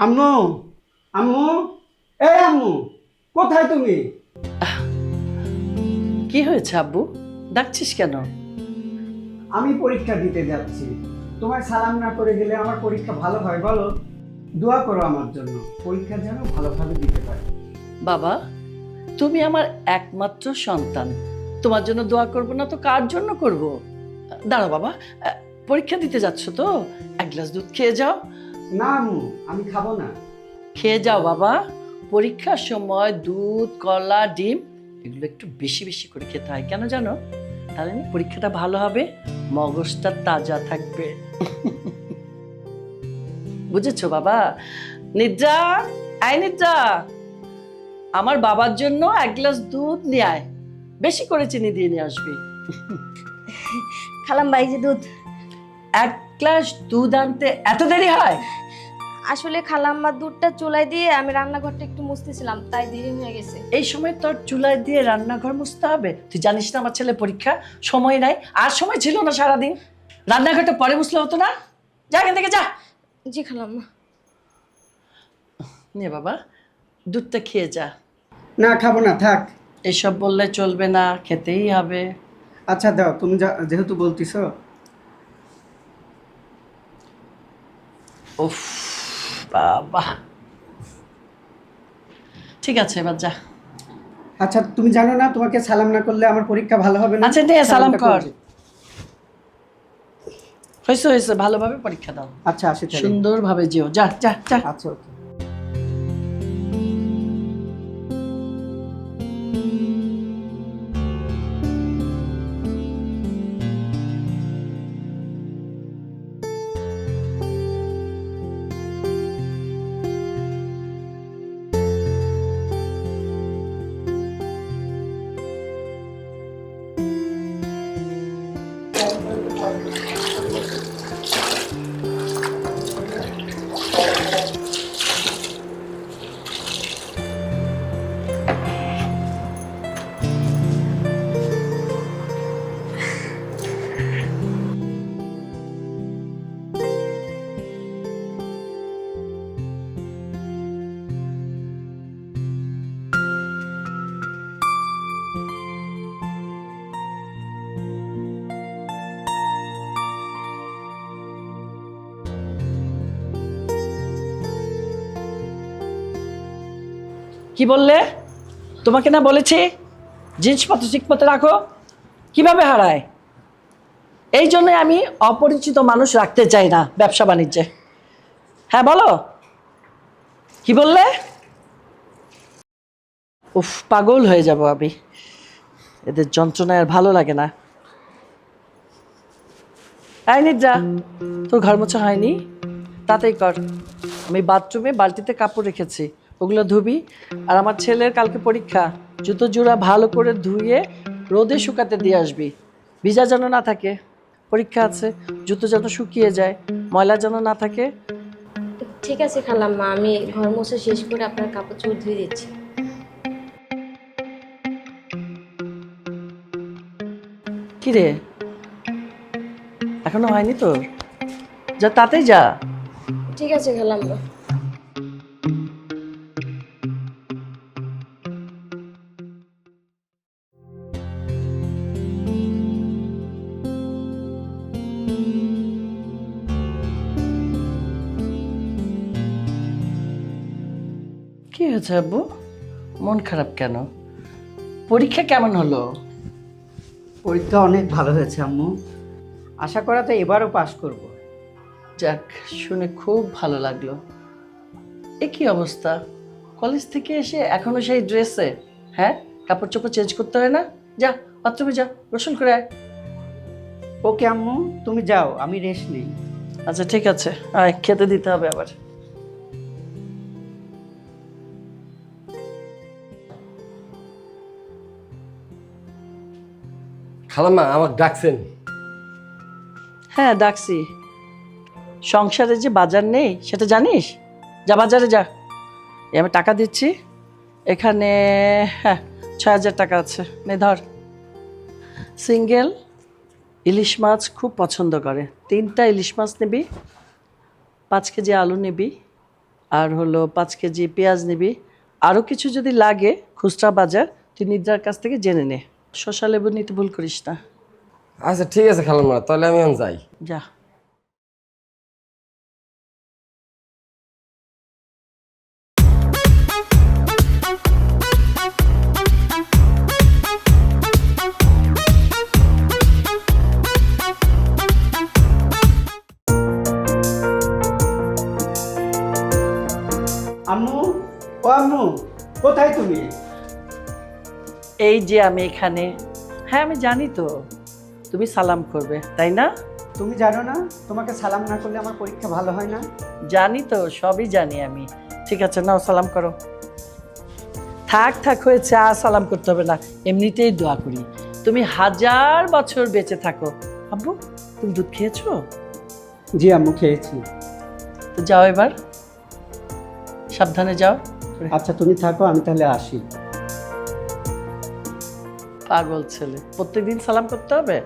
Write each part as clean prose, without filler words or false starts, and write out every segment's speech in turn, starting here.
আম্মু, আম্মু, এই আম্মু, কোথায় তুমি? কি হয়েছে আব্বু? ডাকছিস কেন? আমি পরীক্ষা দিতে যাচ্ছি। তোমায় সালাম না করে গেলে আমার পরীক্ষা ভালো হয় বলো? দোয়া করো আমার জন্য, পরীক্ষা যেন ভালোভাবে দিতে পারি। বাবা, তুমি আমার একমাত্র সন্তান, তোমার জন্য দোয়া করব না তো কার জন্য করব? দাঁড়াও বাবা, পরীক্ষা দিতে যাচ্ছ তো এক গ্লাস দুধ খেয়ে যাও। না আম্মু, আমি খাবো না। খেয়ে যাও বাবা। পরীক্ষার সময় দুধ, কলা, ডিম এগুলো একটু বেশি বেশি করে খেতে হয়, কেন জানো? তাহলে না পরীক্ষাটা ভালো হবে, মগজটা তাজা থাকবে। বুঝেছো বাবা? নিদ্রা, আয় নিদ্রা, আমার বাবার জন্য এক গ্লাস দুধ নিয়ে আয়, বেশি করে চিনি দিয়ে নিয়ে আসবি। খালাম্মা এই যে দুধ। এক গ্লাস দুধ আনতে এত দেরি হয়? আসলে খালাম্মার দুধটা চুলায় দিয়ে আমি রান্নাঘরটা একটু মুছতেছিলাম, তাই দেরি হয়ে গেছে। এই সময় তোর চুলায় দিয়ে রান্নাঘর মুছতে হবে? তুই জানিস না আমার ছেলে পরীক্ষা, সময় নাই। আর সময় ছিল না সারাদিন, রান্নাঘরটা পরে মুছলে হতো না? যা এখান থেকে যা। জি খালাম্মা। নে বাবা, দুধটা খেয়ে যা। না খাবো না, থাক। এসব বললে চলবে না, খেতেই হবে। আচ্ছা দাও, তুমি যেহেতু বলতিছো। উফ বাবা, ঠিক আছে এবার যা। আচ্ছা তুমি জানো না, তোমাকে সালাম না করলে আমার পরীক্ষা ভালো হবে না? আচ্ছা নে, সালাম সালামটা কর। করবে। হয়েছে হয়েছে, ভালোভাবে পরীক্ষা দাও, আচ্ছা আসি তাহলে। সুন্দরভাবে যেও। যা যা যা। আচ্ছা ওকে। কি বললে? তোমাকে না বলেছি জিনিসপত্র ঠিক মতো রাখো? কিভাবে হারায়? এই জন্য আমি অপরিচিত মানুষ রাখতে চাই না ব্যবসা বাণিজ্যে। হ্যাঁ বলো, কি বললে? উফ, পাগল হয়ে যাব আমি, এদের যন্ত্রণায় আর ভালো লাগে না। এই নিদ্রা, তোর ঘর মোছা হয়নি? তাতেই কর। আমি বাথরুমে বালতিতে কাপড় রেখেছি, ওগুলো ধুবি। আর আমার ছেলের কালকে পরীক্ষা, জুতো জোড়া ভালো করে ধুয়ে রোদে শুকাতে দিয়ে আসবি, ভিজা যেন না থাকে। পরীক্ষা আছে, জুতো যেন শুকিয়ে যায়, ময়লা যেন না থাকে। ঠিক আছে খালাম্মা, আমি ঘর মোছা শেষ করে আপনার কাপড় চোপড় ধুয়ে দিচ্ছি। কি রে, এখনো হয়নি তোর? যা তাতেই যা। ঠিক আছে খালাম্মা। কি হয়েছে আব্বু, মন খারাপ কেন? পরীক্ষা কেমন হলো? পরীক্ষা অনেক ভালো হয়েছে আম্মু, আশা করা তো এবারও পাশ করব। যাক, শুনে খুব ভালো লাগলো। এ কি অবস্থা, কলেজ থেকে এসে এখনো সেই ড্রেসে? হ্যাঁ, কাপড় চোপড় চেঞ্জ করতে হয় না? যা বাথরুমে যা, গোসল করে আয়। ওকে আম্মু, তুমি যাও, আমি রেস্ট নেই। আচ্ছা ঠিক আছে, আয়, খেতে দিতে হবে আবার। খালাম্মা আমার ডাকছেন? হ্যাঁ ডাকছি। সংসারে যে বাজার নেই সেটা জানিস? যা বাজারে যা, এই আমি টাকা দিচ্ছি। এখানে হ্যাঁ ৬,০০০ টাকা আছে, নে ধর। সিঙ্গেল ইলিশ মাছ খুব পছন্দ করে, ৩টা ইলিশ মাছ নিবি, ৫ কেজি আলু নিবি, আর হলো 5 কেজি পেঁয়াজ নিবি। আরও কিছু যদি লাগে খুচরা বাজার তুই নিদ্রার কাছ থেকে জেনে নে। শসা লেবু নিতে ভুল করিস না। আচ্ছা ঠিক আছে খালাম্মা, তাহলে আমি এখন যাই। যা। আম্মু, ও আম্মু, কোথায় তুমি? এই যে আমি এখানে। হ্যাঁ আমি জানি তো তুমি সালাম করবে, তাই না? তুমি জানো না তোমাকে সালাম না করলে আমার পরীক্ষা ভালো হয় না? জানি তো, সবই জানি আমি। ঠিক আছে, নাও সালাম করো। থাক থাক হয়েছে, আর সালাম করতে হবে না, এমনিতেই দোয়া করি তুমি 1000 বছর বেঁচে থাকো। আব্বু তুমি দুধ খেয়েছো? জি আম্মু, খেয়েছি। তো যাও এবার, সাবধানে যাও। আচ্ছা তুমি থাকো, আমি তাহলে আসি। পাগল ছেলে, প্রত্যেকদিন সালাম করতে হবে?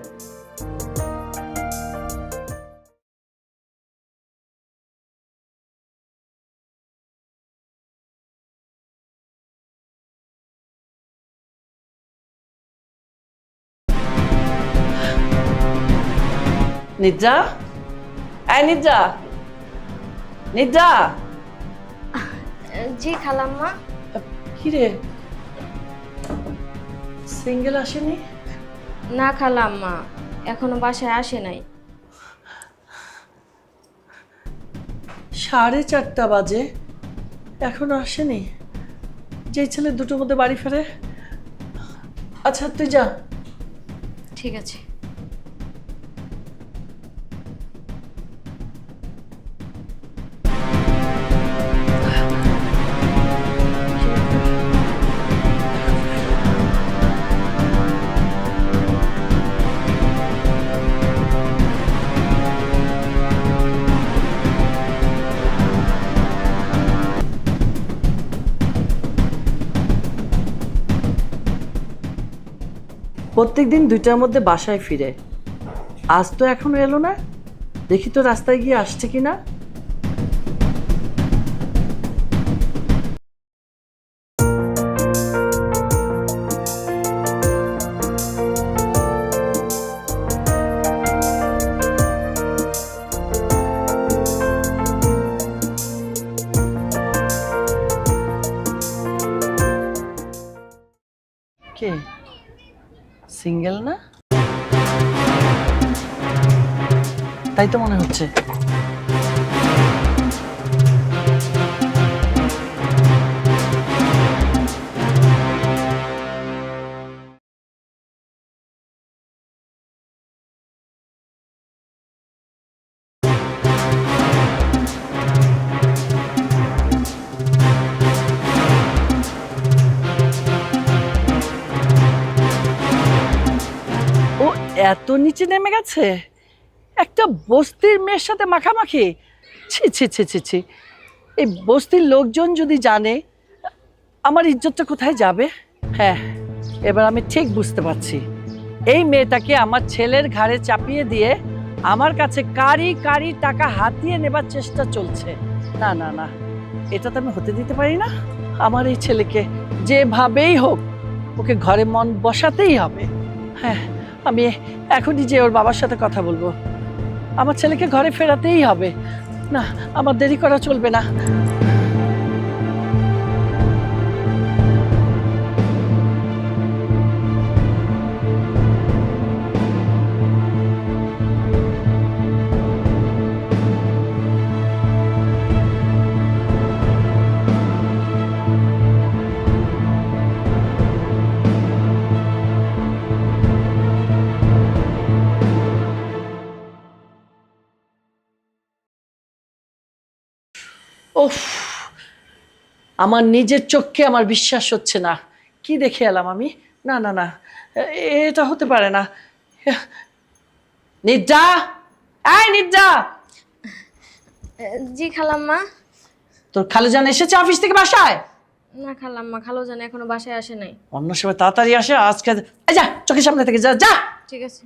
নিদ্রা, এই নিদ্রা, নিদ্রা। জি খালাম্মা। কিরে, সিঙ্গেল আসেনি? না খালাম্মা, এখনো বাসায় আসে নাই। 4:30 বাজে, এখনো আসেনি? যে ছেলে 2টোর মধ্যে বাড়ি ফেরে। আচ্ছা তুই যা। ঠিক আছে। প্রত্যেকদিন 2টার মধ্যে বাসায় ফিরে, আজ তো এখনো এলো না। দেখি তো রাস্তায় গিয়ে আসছে কিনা। কে, সিঙ্গেল না? তাই তো মনে হচ্ছে। ও এত নিচে নেমে গেছে, একটা বস্তির মেয়ের সাথে মাখামাখি। ছি ছি ছি ছি ছি, এই বস্তির লোকজন যদি জানে আমার ইজ্জতটা কোথায় যাবে। হ্যাঁ, এবার আমি ঠিক বুঝতে পারছি, এই মেয়েটাকে আমার ছেলের ঘাড়ে চাপিয়ে দিয়ে আমার কাছে কারি কারি টাকা হাতিয়ে নেবার চেষ্টা চলছে। না না না, এটা তো আমি হতে দিতে পারি না। আমার এই ছেলেকে যেভাবেই হোক ওকে ঘরে মন বসাতেই হবে। হ্যাঁ, আমি এখনই যে ওর বাবার সাথে কথা বলবো, আমার ছেলেকে ঘরে ফেরাতেই হবে। না, আমার দেরি করা চলবে না। উফ, আমার নিজের চোখকে আমার বিশ্বাস হচ্ছে না। কি দেখে এলাম আমি? না না না, এটা হতে পারে না। নিদ্রা, এই নিদ্রা। জি খালাম্মা। তোর খালুজান এসেছে অফিস থেকে বাসায়? না খালাম্মা, খালুজান এখনো বাসায় আসে নাই। অন্য সময় তাড়াতাড়ি আসে, আজকে এই যা, চোখের সামনে থেকে যা যা। ঠিক আছে।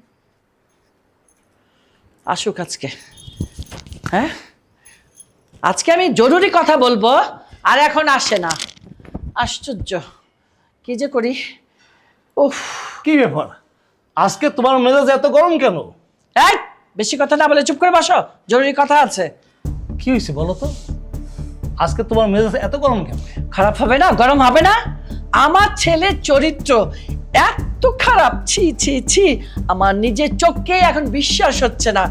আসুক আজকে। হ্যাঁ, আজকে আমি জরুরি কথা বলবো আর এখন আসে না, আশ্চর্য, কি যে করি। উফ, কি ব্যাপার, আজকে তোমার মেজাজ এত গরম কেন? এই বেশি কথা না বলে চুপ করে বসো, জরুরি কথা আছে। কি হয়েছে বলো তো, আজকে তোমার মেজাজ এত গরম কেন? খারাপ হবে না, গরম হবে না? আমার ছেলের চরিত্র এত খারাপ, ছি ছি ছি, আমার নিজের চোখকে এখন বিশ্বাস হচ্ছে না।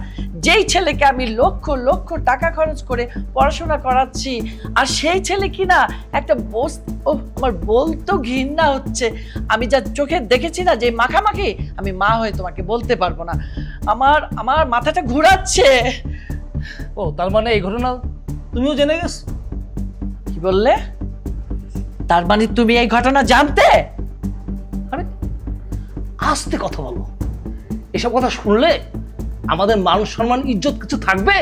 যেই ছেলেকে আমি লক্ষ লক্ষ টাকা খরচ করে পড়াশোনা করাচ্ছি, আর সেই ছেলে কিনা একটা আমার বলতো ঘৃণা হচ্ছে। আমি যা চোখে দেখেছি না, যে মাখামাখি, আমি মা হয়ে তোমাকে বলতে পারবো না। আমার আমার মাথাটা ঘুরাচ্ছে। ও, তার মানে এই ঘটনা তুমিও জেনে গেছো? কি বললে? তার মানে তুমি এই ঘটনা জানতে? আরে আস্তে কথা বলো, এসব কথা শুনলে আমাদের মান সম্মান ইজ্জত কিছু থাকবে?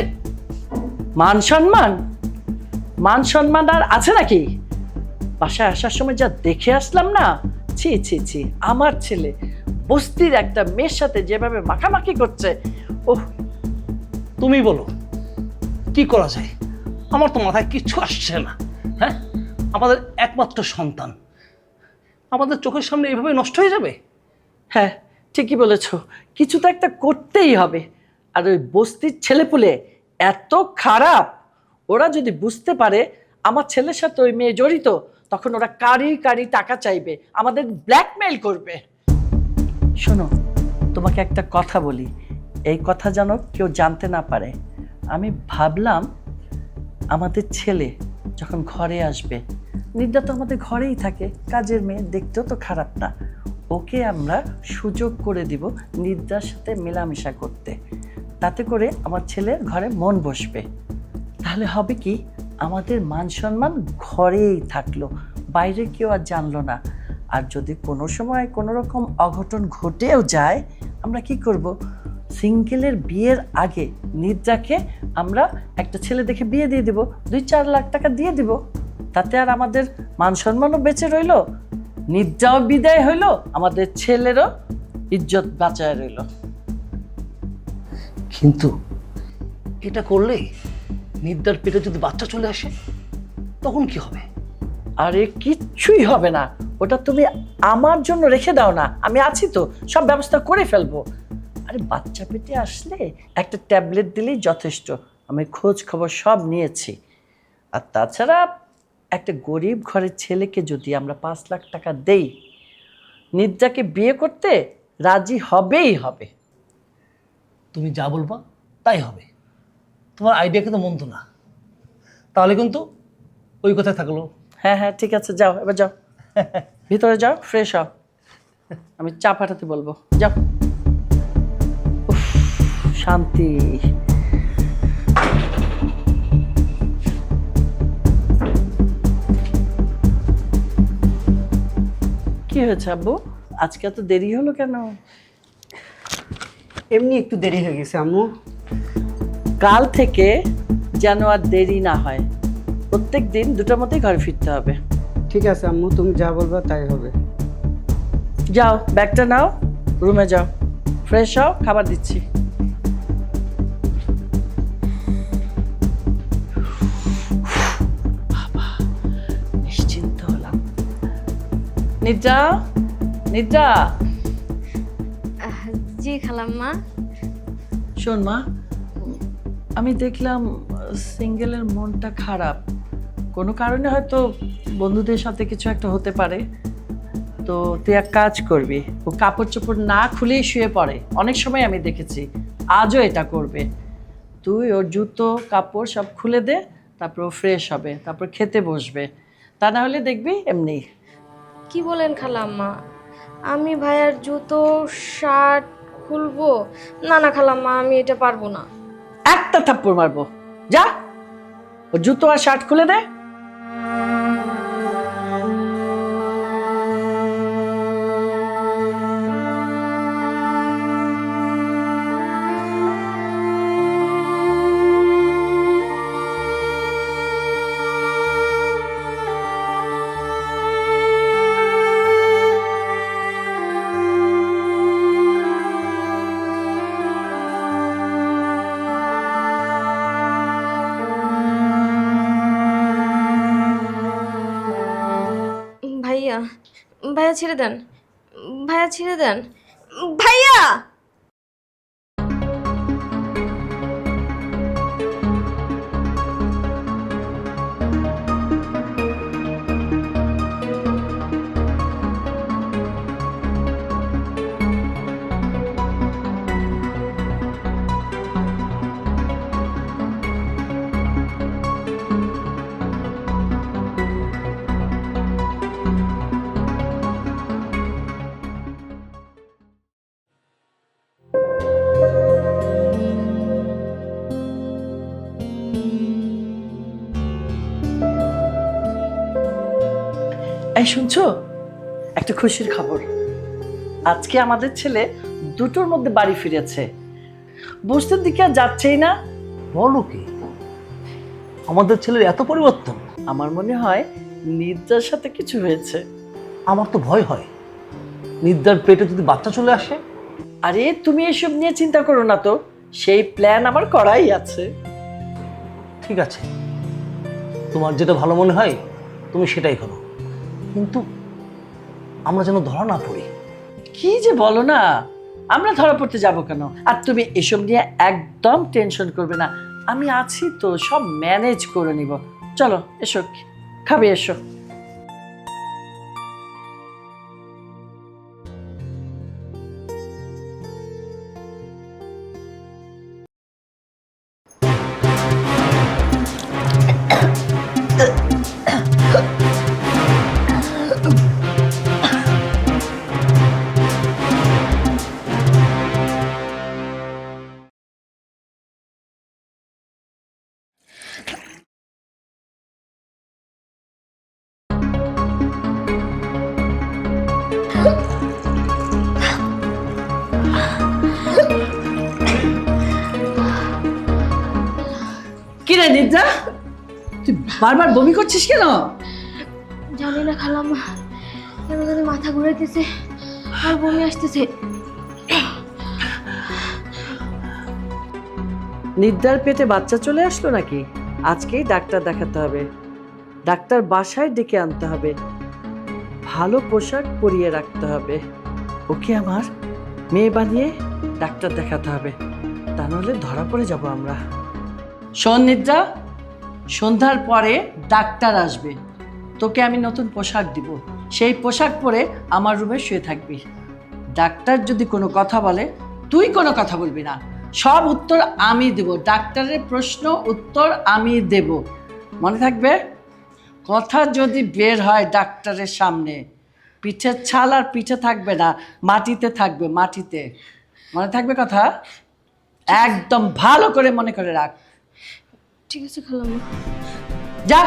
মান সম্মান? মান সম্মান আর আছে নাকি? বাসায় আসার সময় যা দেখে আসলাম না, ছি ছি ছি, আমার ছেলে বস্তির একটা মেয়ের সাথে যেভাবে মাখামাখি করছে, ওহ। তুমি বলো কি করা যায়? আমার তো মাথায় কিচ্ছু আসছে না। হ্যাঁ, আমাদের একমাত্র সন্তান আমাদের চোখের সামনে এইভাবে নষ্ট হয়ে যাবে? হ্যাঁ, ঠিকই বলেছো, কিছু তো একটা করতেই হবে। আর ওই বস্তির ছেলেপুলে এত খারাপ, ওরা যদি বুঝতে পারে আমার ছেলের সাথে ওই মেয়ে জড়িত, তখন ওরা কারি কারি টাকা চাইবে, আমাদের ব্ল্যাকমেইল করবে। শোনো, তোমাকে একটা কথা বলি, এই কথা যেন কেউ জানতে না পারে। আমি ভাবলাম আমাদের ছেলে যখন ঘরে আসবে, নিদ্রা তো আমাদের ঘরেই থাকে, কাজের মেয়ে, দেখতেও তো খারাপ না, ওকে আমরা সুযোগ করে দিব নিদ্রার সাথে মেলামেশা করতে। তাতে করে আমার ছেলের ঘরে মন বসবে। তাহলে হবে কি, আমাদের মান সম্মান ঘরেই থাকলো, বাইরে কেউ আর জানলো না। আর যদি কোনো সময় কোনো রকম অঘটন ঘটেও যায়, আমরা কি করব? সিঙ্গেলের বিয়ের আগে নিদ্রাকে আমরা একটা ছেলে দেখে বিয়ে দিয়ে দিব, 2-4 লাখ টাকা দিয়ে দিব। তাতে আর আমাদের মান সম্মানও বেঁচে রইল, নিদ্রাও বিদায় হইল, আমাদের ছেলেরও ইজ্জত বাঁচায় রইল। কিন্তু এটা করলে নিদ্রার পেটে যদি বাচ্চা চলে আসে, তখন কি হবে? আরে কিচ্ছুই হবে না, ওটা তুমি আমার জন্য রেখে দাও না, আমি আছি তো, সব ব্যবস্থা করে ফেলবো। আরে বাচ্চা পেটে আসলে একটা ট্যাবলেট দিলেই যথেষ্ট, আমি খোঁজ খবর সব নিয়েছি। আর তাছাড়া একটা গরিব ঘরের ছেলেকে যদি আমরা 5 লাখ টাকা দেই, নিদ্রাকে বিয়ে করতে রাজি হবেই হবে। তুমি যা বলবা তাই হবে, তোমার আইডিয়া কিন্তু মন্দ না। তাহলে কিন্তু ওই কথাই থাকলো। হ্যাঁ হ্যাঁ, ঠিক আছে, যাও এবার যাও, ভিতরে যাও, ফ্রেশ হও, আমি চা পাঠাতে বলবো, যাও। উফ, শান্তি। কি হয়েছে আব্বু, আজকে এত দেরি হলো কেন? এমনি একটু দেরি হয়ে গেছে আম্মু। কাল থেকে যেন আর দেরি না হয়, প্রত্যেক দিন 2টার মধ্যেই ঘরে ফিরতে হবে। ঠিক আছে আম্মু, তুমি যা বলবা তাই হবে। যাও, ব্যাগটা নাও, রুমে যাও, ফ্রেশ হও, খাবার দিচ্ছি। বাবা, নিশ্চিন্ত হলাম। নিদ্রা, নিদ্রা। জি খালাম্মা। শোন মা, আমি দেখলাম সিঙ্গেলের মনটা খারাপ, কোনো কারণে হয়তো বন্ধুদের সাথে কিছু একটা হতে পারে। তো তুই এক কাজ করবি, ও কাপড় চোপড় না খুলেই শুয়ে পড়ে, অনেক সময় আমি দেখেছি, আজও এটা করবে। তুই ওর জুতো কাপড় সব খুলে দে, তারপর ও ফ্রেশ হবে, তারপর খেতে বসবে। তা না হলে দেখবি এমনি। কি বলেন খালাম্মা, আমি ভাইয়ার জুতো শার্ট খুলবো? না না খালাম্মা, আমি এটা পারবো না। একটা থাপ্পড় মারবো, যা, ও জুতো আর শার্ট খুলে দে। ভাইয়া ছেড়ে দেন, ভাইয়া ছেড়ে দেন, ভাইয়া। এই শুনছো, একটা খুশির খবর। আজকে আমাদের ছেলে 2টোর মধ্যে বাড়ি ফিরেছে। বসতের দিকে আর যাচ্ছেই না। বলো কি, আমাদের ছেলের এত পরিবর্তন? আমার মনে হয় নিদ্রার সাথে কিছু হয়েছে। আমার তো ভয় হয়, নিদ্রার পেটে যদি বাচ্চা চলে আসে। আরে তুমি এসব নিয়ে চিন্তা করো না তো, সেই প্ল্যান আমার করাই আছে। ঠিক আছে, তোমার যেটা ভালো মনে হয় তুমি সেটাই করো, কিন্তু আমরা যেন ধরা না পড়ি। কি যে বলো না, আমরা ধরা পড়তে যাবো কেন? আর তুমি এসব নিয়ে একদম টেনশন করবে না, আমি আছি তো, সব ম্যানেজ করে নিব। চলো এসো, খাবে এসো। কি রে নিদ্রা, তুই বারবার বমি করছিস কেন? জানি না খালাম্মা, কেন জানি মাথা ঘুরাইতেছে আর বমি আসতেছে। নিদ্রার পেটে বাচ্চা চলে আসলো নাকি? আজকেই ডাক্তার দেখাতে হবে, ডাক্তার বাসায় ডেকে আনতে হবে, ভালো পোশাক পরিয়ে রাখতে হবে। ওকে আমার মেয়ে বানিয়ে ডাক্তার দেখাতে হবে, তা নাহলে ধরা পড়ে যাব আমরা। শোন নিদ্রা, সন্ধ্যার পরে ডাক্তার আসবে, তোকে আমি নতুন পোশাক দিব, সেই পোশাক পরে আমার রুমে শুয়ে থাকবি। ডাক্তার যদি কোনো কথা বলে তুই কোনো কথা বলবি না, সব উত্তর আমি দেব, ডাক্তারের প্রশ্ন উত্তর আমি দেব, মনে থাকবে? কথা যদি বের হয় ডাক্তারের সামনে, পিঠের ছাল আর পিঠে থাকবে না, মাটিতে থাকবে, মাটিতে। মনে থাকবে কথা? একদম ভালো করে মনে করে রাখ। ঠিক আছে খালাম্মা। যা,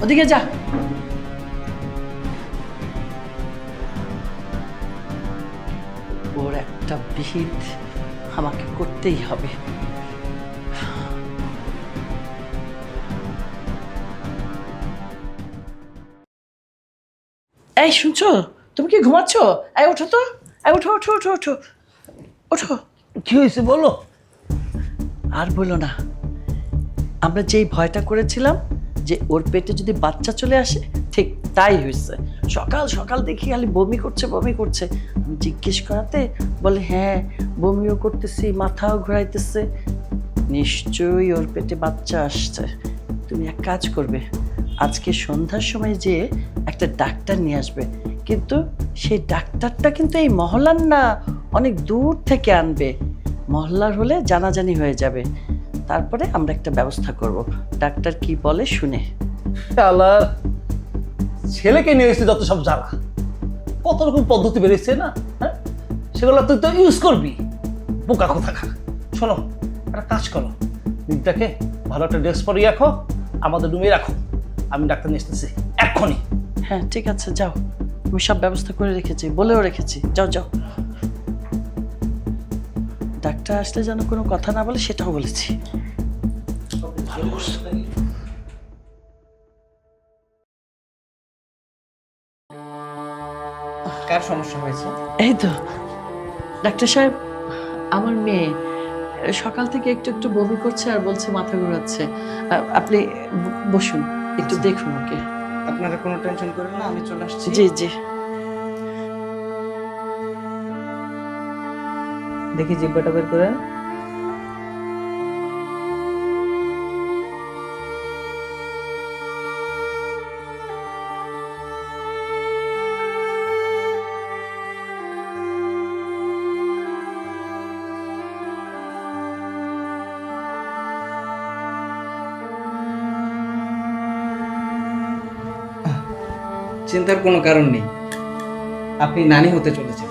ওদিকে যা। ওর একটা বিহিত আমাকে করতেই হবে। এই শুনছো, তুমি কি ঘুমাচ্ছ? এই ওঠো তো, এই ওঠো ওঠো ওঠো ওঠো ওঠো। কি হয়েছে বলো? আর বলো না, আমরা যেই ভয়টা করেছিলাম যে ওর পেটে যদি বাচ্চা চলে আসে, ঠিক তাই হয়েছে। সকাল সকাল দেখি খালি বমি করছে বমি করছে, আমি জিজ্ঞেস করাতে বলে হ্যাঁ বমিও করতেছি, মাথাও ঘোরাইতেছে, নিশ্চয়ই ওর পেটে বাচ্চা আসছে। তুমি এক কাজ করবে, আজকে সন্ধ্যার সময় যে একটা ডাক্তার নিয়ে আসবে, কিন্তু সেই ডাক্তারটা কিন্তু এই মহল্লার না, অনেক দূর থেকে আনবে। মহল্লার হলে জানাজানি হয়ে যাবে, তারপরে আমরা একটা ব্যবস্থা করব। ডাক্তার কি বলে শুনে। আল্লাহ, ছেলেকে নিয়ে এসেছে যত সব জ্বালা, কত রকম পদ্ধতি বেরিয়েছে না, হ্যাঁ, সেগুলো তুই তো ইউজ করবি, বোকা কোথাকার। শোনো, একটা কাজ করো, নিদ্রাকে ভালো একটা ড্রেস পরিয়ে রাখো, আমাদের রুমে রাখো, আমি ডাক্তার নিয়ে এসেছি এক্ষুনি। হ্যাঁ ঠিক আছে, যাও, আমি সব ব্যবস্থা করে রেখেছি, বলেও রেখেছি, যাও যাও। ডাক্তার আসলে যেন কোনো কথা না বলে সেটাও বলেছি। ভালো করছো। কার সমস্যা হয়েছে? এই তো ডাক্তার সাহেব, আমার মেয়ে সকাল থেকে একটু একটু বমি করছে আর বলছে মাথা ঘোরাচ্ছে। আপনি বসুন, একটু দেখুন ওকে। আপনারা কোনো টেনশন করেন না, আমি চলে আসছি। জি জি। দেখি জিব্বাটা বের করেন। চিন্তার কোনো কারণ নেই, আপনি নানি হতে চলেছেন।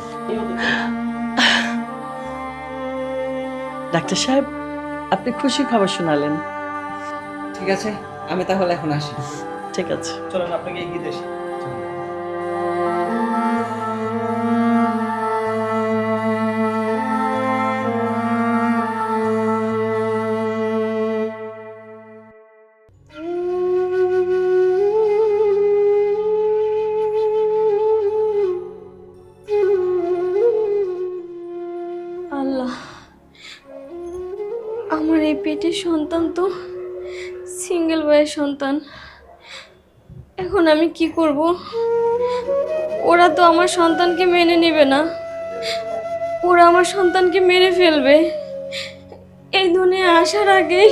ডাক্তার সাহেব, আপনি খুশি খবর শোনালেন। ঠিক আছে, আমি তাহলে এখন আসি। ঠিক আছে। চলেন আপনাকে এগিয়ে দেশে। আল্লাহ, আমার এই পেটের সন্তান তো সিঙ্গেল বয়ের সন্তান। এখন আমি কি করব? ওরা তো আমার সন্তানকে মেনে নেবে না, ওরা আমার সন্তানকে মেরে ফেলবে। এই দুনিয়ায় আসার আগেই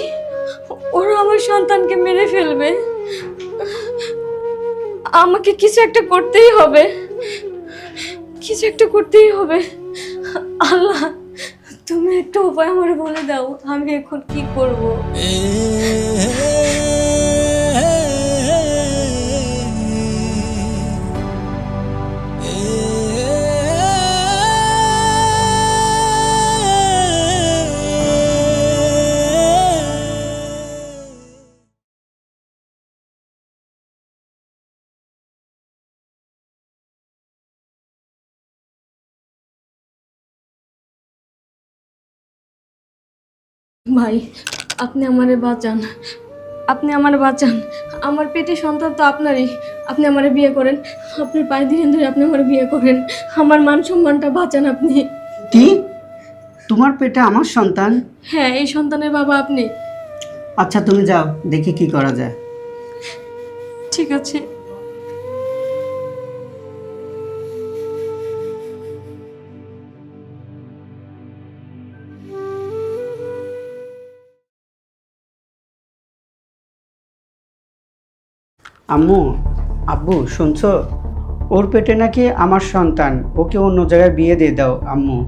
ওরা আমার সন্তানকে মেরে ফেলবে। আমাকে কিছু একটা করতেই হবে, কিছু একটা করতেই হবে। আল্লাহ, তুমি একটা উপায় আমার বলে দাও, আমি এখন কি করব? ভাই, আপনি আমারে বাঁচান, আপনি আমার বাঁচান। আমার পেটে সন্তান তো আপনারই। আপনি আমারে বিয়ে করেন, আপনার পায়ে ধীরে ধরে আপনি আমার বিয়ে করেন। আমার মান সম্মানটা বাঁচান আপনি। কি? তোমার পেটে আমার সন্তান? হ্যাঁ, এই সন্তানের বাবা আপনি। আচ্ছা তুমি যাও, দেখি কি করা যায়। ঠিক আছে। আম্মু, আব্বু শুনছো? ওর পেটে নাকি আমার সন্তান, ওকে অন্য জায়গায় বিয়ে দিয়ে দাও আম্মু।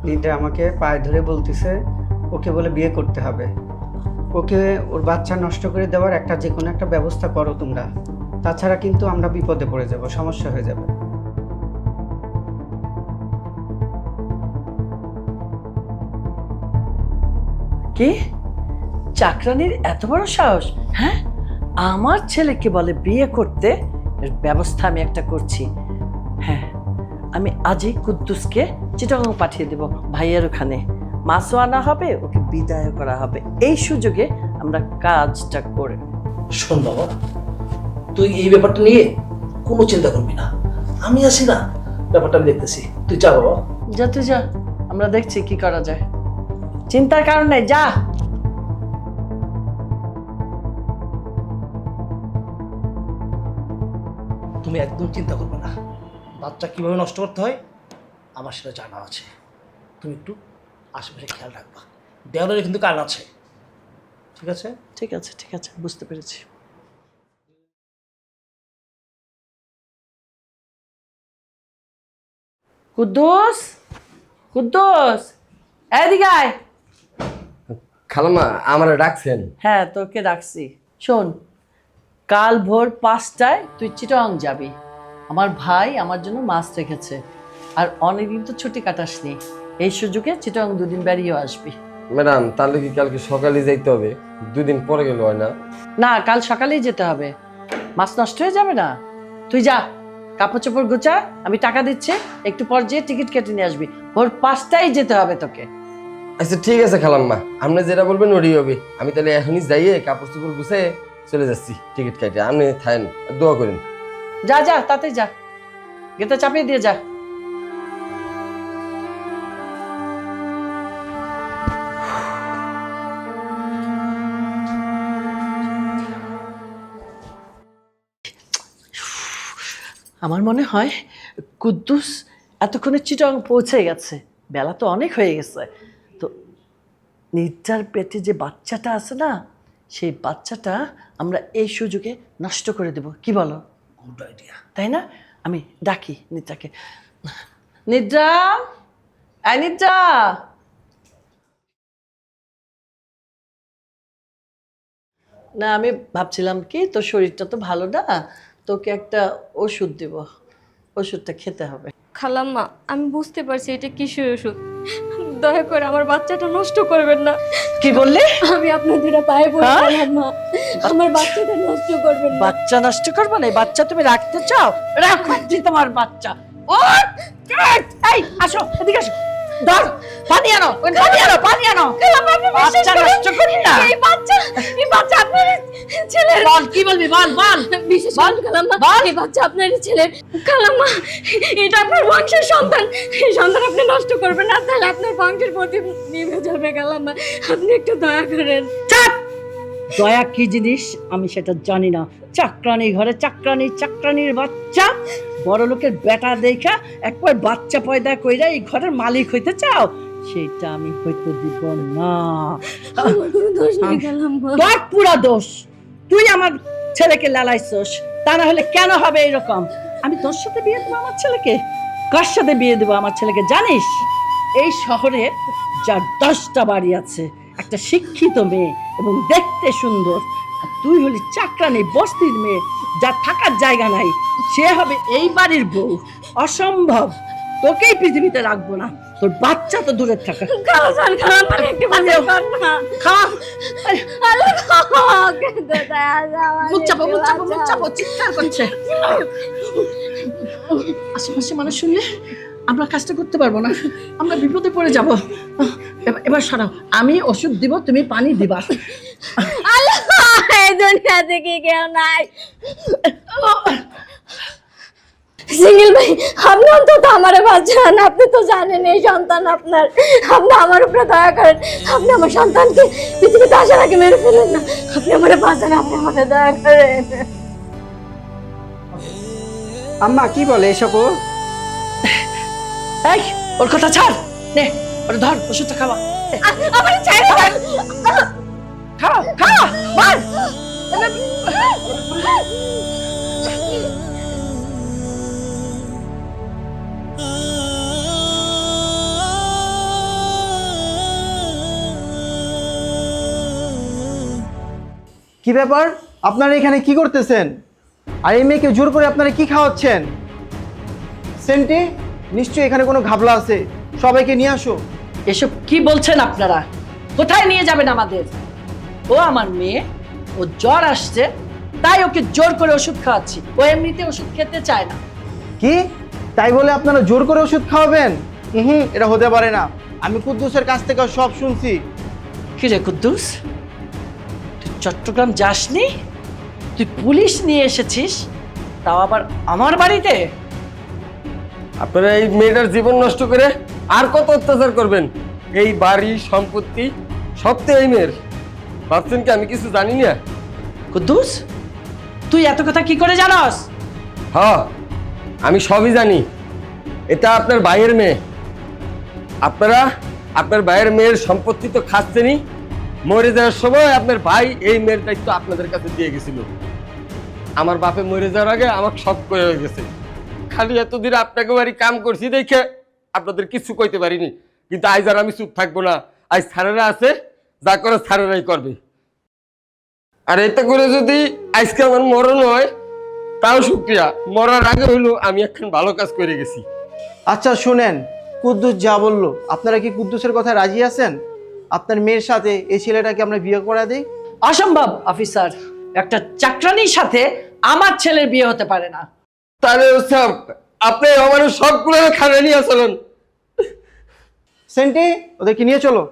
নিতে আমাকে পায়ে ধরে বলতেছে ওকে বলে বিয়ে করতে হবে। ওকে ওর বাচ্চা নষ্ট করে দেওয়ার একটা যে কোনো একটা ব্যবস্থা করো তোমরা, তাছাড়া কিন্তু আমরা বিপদে পড়ে যাব, সমস্যা হয়ে যাবে। কি? চাকরানির এত বড় সাহস? হ্যাঁ, আমার ছেলেকে বলে বিয়ে করতে। এর ব্যবস্থা আমি একটা করছি। হ্যাঁ, আমি আজই কুদ্দুসকে চিটাগাং পাঠিয়ে দেব ভাইয়ের ওখানে। মাছও আনা হবে, ওকে বিদায় করা হবে। এই সুযোগে আমরা কাজটা করে। শোন বাবা, তুই এই ব্যাপারটা নিয়ে কোনো চিন্তা করবি না, আমি আছি না, ব্যাপারটা আমি দেখতেছি। তুই যা বাবা। যা তুই যা, আমরা দেখছি কি করা যায়। চিন্তার কারণ নেই, যা। তুমি একদম চিন্তা করবে না, বাচ্চা কিভাবে নষ্ট করতে হয় আমার সেটা জানা আছে। তুমি একটু আশেপাশে খেয়াল রাখবা, দেওয়ালের কিন্তু কান আছে। ঠিক আছে? ঠিক আছে, ঠিক আছে, বুঝতে পেরেছি। কুদ্দুস, কুদ্দুস, এদিকে আয়। খালাম্মা আমার ডাকছেন? হ্যাঁ, তোকে ডাকছি। শোন, কাল ভোর 5টায় তুই চিটাগাং যাবি। আমার ভাই আমার জন্য মাছ রেখেছে, আর অনেকদিন তো ছুটি কাটাসনি। এই সুযোগে চিটাগাং 2 দিন বেরিয়েও আসবি। ম্যাডাম তাহলে কি কালকে সকালে যাইতে হবে? 2 দিন পরে গেলে হয় না? না, কাল সকালেই যেতে হবে, মাছ নষ্ট হয়ে যাবে না। তুই যা, কাপড় চোপড় গোছা, আমি টাকা দিচ্ছি, একটু পর যেয়ে টিকিট কেটে নিয়ে আসবি। ভোর 5টায় যেতে হবে তোকে। আচ্ছা ঠিক আছে খালাম্মা, আপনি যেটা বলবেন ওটাই হবে। আমি তাহলে এখনই যাইয়ে কাপড় চোপড় গুছিয়ে চলে যাচ্ছি টিকিট কাটে। আপনি থাকেন, দোয়া করেন। যা যা, তাতে যা, গেটে চাপিয়ে দিয়ে যা। আমার মনে হয় কুদ্দুস এতক্ষণে চিটাগাং পৌঁছে গেছে। বেলা তো অনেক হয়ে গেছে। তো নির্জার পেটে যে বাচ্চাটা আছে না, সেই বাচ্চাটা আমরা এই সুযোগে নষ্ট করে দেব, কি বলো? Good idea. তাই না? আমি ডাকি নিদ্রাকে। নিদ্রা, নিদ্রা। না, আমি ভাবছিলাম কি, তোর শরীরটা তো ভালো না, তোকে একটা ওষুধ দেব, ওষুধটা খেতে হবে। খালাম্মা, আমি বুঝতে পারছি এটা কিসের ওষুধ। দয়া করে আমার বাচ্চাটা নষ্ট করবেন না। কি বললে? আমি আপনার দুটো পায়ে পড়ি হ্যাঁ? খালাম্মা, আমার বাচ্চাটা নষ্ট করবেন না। বাচ্চা নষ্ট করবো না? এই বাচ্চা তুমি রাখতে চাও? রাখছি তোমার বাচ্চা। ও এই আসো, এদিকে আসো। ধর, পানি আনো, পানি আনো, পানি আনো। বাচ্চা নষ্ট করি না। এই বাচ্চা আপনার ছেলের। বল, কি বলবি? বল বল। বিশেষ করে খালাম্মা, এই বাচ্চা আপনার ছেলের। খালাম্মা, এটা আপনার বংশের সন্তান। এই সন্তান আপনি নষ্ট করবেন না, তাহলে আপনার বংশের প্রতি নিভে যাবে। খালাম্মা, আপনি একটু দয়া করেন। চাপ! দয়া কি জিনিস আমি সেটা জানি না। চাকরানি ঘরে চাকরানির বাচ্চা, বড় লোকের বেটা দেখা একবার বাচ্চা পয়দা কইরা এই ঘরের মালিক হইতে চাও? সেটা আমি হইতে দিব না। আমার কোনো দোষ নেই খালাম্মা। তোর পুরা দোষ। তুই আমার ছেলেকে লালাইছস, তা না হলে কেন হবে এরকম? আমি তোর সাথে বিয়ে দেবো আমার ছেলেকে? কার সাথে বিয়ে দেবো আমার ছেলেকে জানিস? এই শহরে যার 10টা বাড়ি আছে, একটা শিক্ষিত মেয়ে এবং দেখতে সুন্দর, আর তুই হলি চাকরানি বস্তির মেয়ে, যার থাকার জায়গা নাই, সে হবে এই বাড়ির বউ। অসম্ভব, তোকেই পৃথিবীতে রাখবো না। তোর বাচ্চা তো দূরের থাকা। খালাম্মা, একটু বাঁচাও না। খাওয়া আল্লাহ, মুখ চাপো, চিৎকার করছে। আশেপাশে মানুষ শুনলে আমরা কাজটা করতে পারবো না, আমরা বিপদে পড়ে যাব। এবার সরাও, আমি ওষুধ দিব, তুমি পানি দিবা। আল্লাহ, এই দুনিয়াতে কি কেউ নাই। সিঙ্গেল ভাই, আপনি অন্তত আমারে বাঁচান। আপনি তো জানেন এই সন্তান আপনার। আপনি আমার উপরে দয়া করেন। আপনি আমার সন্তানকে পৃথিবীতে আসার আগে মেরে ফেলেন না। আপনি আমারে বাঁচান, আপনি আমারে দয়া করেন। আম্মা কি বলে এসব? এই, ওর কথা ছাড়, নে ওটা ধর, ওষুধটা খাওয়া। আমার ছেড়ে দেন। খাওয়া মার। কি ব্যাপার, আপনারা এখানে কি করতেছেন? আর এই মেয়েকে জোর করে আপনারা কি খাওয়াচ্ছেন? সেন্টি, নিশ্চয়ই এখানে কোনো ঘাবলা আছে, সবাইকে নিয়ে আসো। এসব কি বলছেন আপনারা? কোথায় নিয়ে যাবেন আমাদের? ও আমার মেয়ে, ও জ্বর আসছে, তাই ওকে জোর করে ওষুধ খাওয়াচ্ছি। ও এমনিতে ওষুধ খেতে চায় না। কি তাই বলে আপনারা জোর করে ওষুধ খাওয়াবেন? এটা হতে পারে না। আমি কুদ্দুসের কাছ থেকে সব শুনছি। কি রে কুদ্দুস, তুই চট্টগ্রাম যাসনি? তুই পুলিশ নিয়ে এসেছিস, তাও আবার আমার বাড়িতে? আপনারা এই মেয়েটার জীবন নষ্ট করে আর কত অত্যাচার করবেন? এই বাড়ি সম্পত্তি সব তো এই মেয়ের। ভাবছেন কি আমি কিছু জানি না? কুদ্দুস, তুই এত কথা কি করে জানাস? হ্যাঁ, আমি সবই জানি। এটা আপনার ভাইয়ের মেয়ে। আপনারা আপনার ভাইয়ের মেয়ের সম্পত্তি তো খাচ্ছেনই। মরে যাওয়ার সময় আপনার ভাই এই মেয়ের দায়িত্ব আপনাদের কাছে দিয়ে গেছিল। আমার বাপে মরে যাওয়ার আগে আমাকে সব করে হয়ে গেছে। খালি এতদিন আপনাকে বাড়ি কাম করছি দেখে আপনাদের কিছু কইতে পারিনি, কিন্তু আজ আর আমি চুপ থাকবো না। আজ স্যারেরা আছে, যা করে স্যারেরাই করবে। আর এতে করে যদি আজকে আমার মরণ হয় তাও শুক্রিয়া, মরার আগে হইলো আমি এখন ভালো কাজ করে গেছি। আচ্ছা শুনেন, কুদ্দুস যা বললো, আপনারা কি কুদ্দুসের কথা রাজি আছেন? আপনার মেয়ের সাথে এই ছেলেটাকে আমরা বিয়ে করা দিই? অসম্ভব অফিসার, একটা চাকরানির সাথে আমার ছেলের বিয়ে হতে পারে না। তাহলে আপনি আমার সবগুলো খানা নিয়ে চলেন। সেন্টি, ওদেরকে নিয়ে চলো।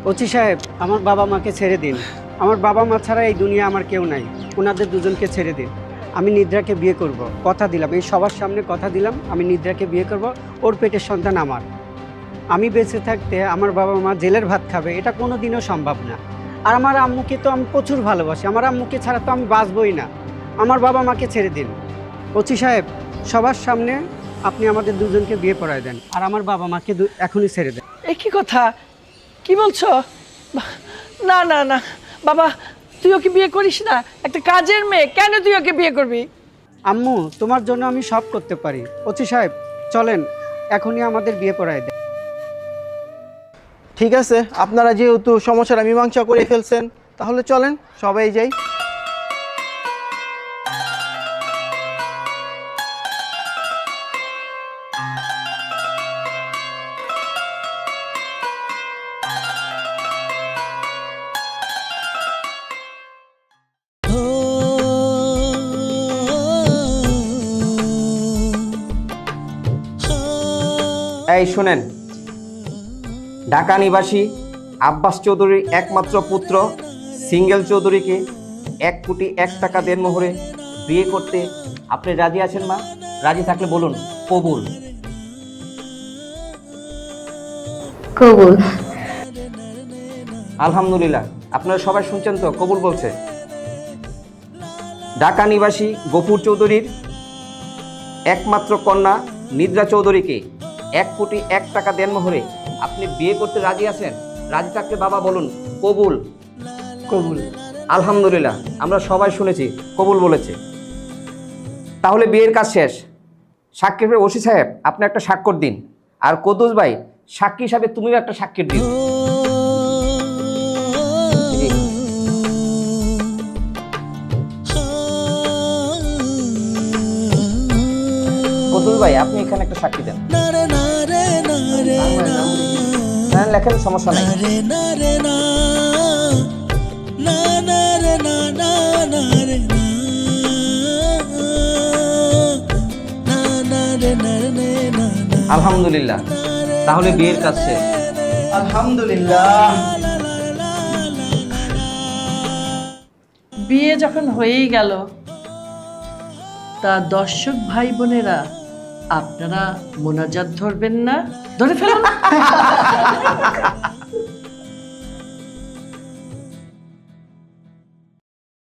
ওসি সাহেব, আমার বাবা মাকে ছেড়ে দিন। আমার বাবা মা ছাড়া এই দুনিয়া আমার কেউ নাই। ওনাদের দুজনকে ছেড়ে দিন। আমি নিদ্রাকে বিয়ে করব, কথা দিলাম, এই সবার সামনে কথা দিলাম, আমি নিদ্রাকে বিয়ে করব। ওর পেটের সন্তান আমার। আমি বেঁচে থাকতে আমার বাবা মা জেলের ভাত খাবে, এটা কোনো দিনও সম্ভব না। আর আমার আম্মুকে তো আমি প্রচুর ভালোবাসি, আমার আম্মুকে ছাড়া তো আমি বাঁচবই না। আমার বাবা মাকে ছেড়ে দিন। ওসি সাহেব, সবার সামনে আপনি আমাদের দুজনকে বিয়ে পড়ায় দেন, আর আমার বাবা মাকে এখনই ছেড়ে দেন। এ কি কথা, কি বলছো? না না না বাবা, তুই ওকে বিয়ে করিস না। একটা কাজের মেয়ে, কেন তুই ওকে বিয়ে করবি? আম্মু, তোমার জন্য আমি সব করতে পারি। ওসি সাহেব, চলেন এখনই আমাদের বিয়ে পড়ায় দেন। ঠিক আছে, আপনারা যেহেতু সমস্যাটা মীমাংসা করে ফেলছেন, তাহলে চলেন সবাই যাই। এই শুনেন, ঢাকা নিবাসী আব্বাস চৌধুরীর একমাত্র পুত্র সিঙ্গেল চৌধুরীকে 1,01,00,000 টাকা দেনমোহরে বিয়ে করতে আপনি রাজি আছেন মা? রাজি থাকলে বলুন কবুল। কবুল। আলহামদুলিল্লাহ, আপনারা সবাই শুনছেন তো? কবুল বলছে। ঢাকা নিবাসী গফুর চৌধুরীর একমাত্র কন্যা নিদ্রা চৌধুরীকে 1,01,00,000 টাকা দেনমোহরে আপনি বিয়ে করতে রাজি আছেন? রাজি থাকলে বাবা বলুন কবুল। কবুল। আলহামদুলিল্লাহ, আমরা সবাই শুনেছি কবুল বলেছে। তাহলে বিয়ের কাজ শেষ। সাক্ষীর ভাই, ওসি সাহেব আপনি একটা স্বাক্ষর দিন, আর কদ্দুস ভাই সাক্ষী হিসাবে তুমিও একটা স্বাক্ষর দিন। জি। কদ্দুস ভাই আপনি এখানে একটা সাক্ষী দেন। হ্যাঁ লেখেন, সমস্যা নাই। আলহামদুলিল্লাহ, তাহলে বিয়ের কাজ শেষ। আলহামদুলিল্লাহ। বিয়ে যখন হয়েই গেল, তা দর্শক ভাই বোনেরা আপনারা মোনাজাত ধরবেন না? ধরে ফেলুন।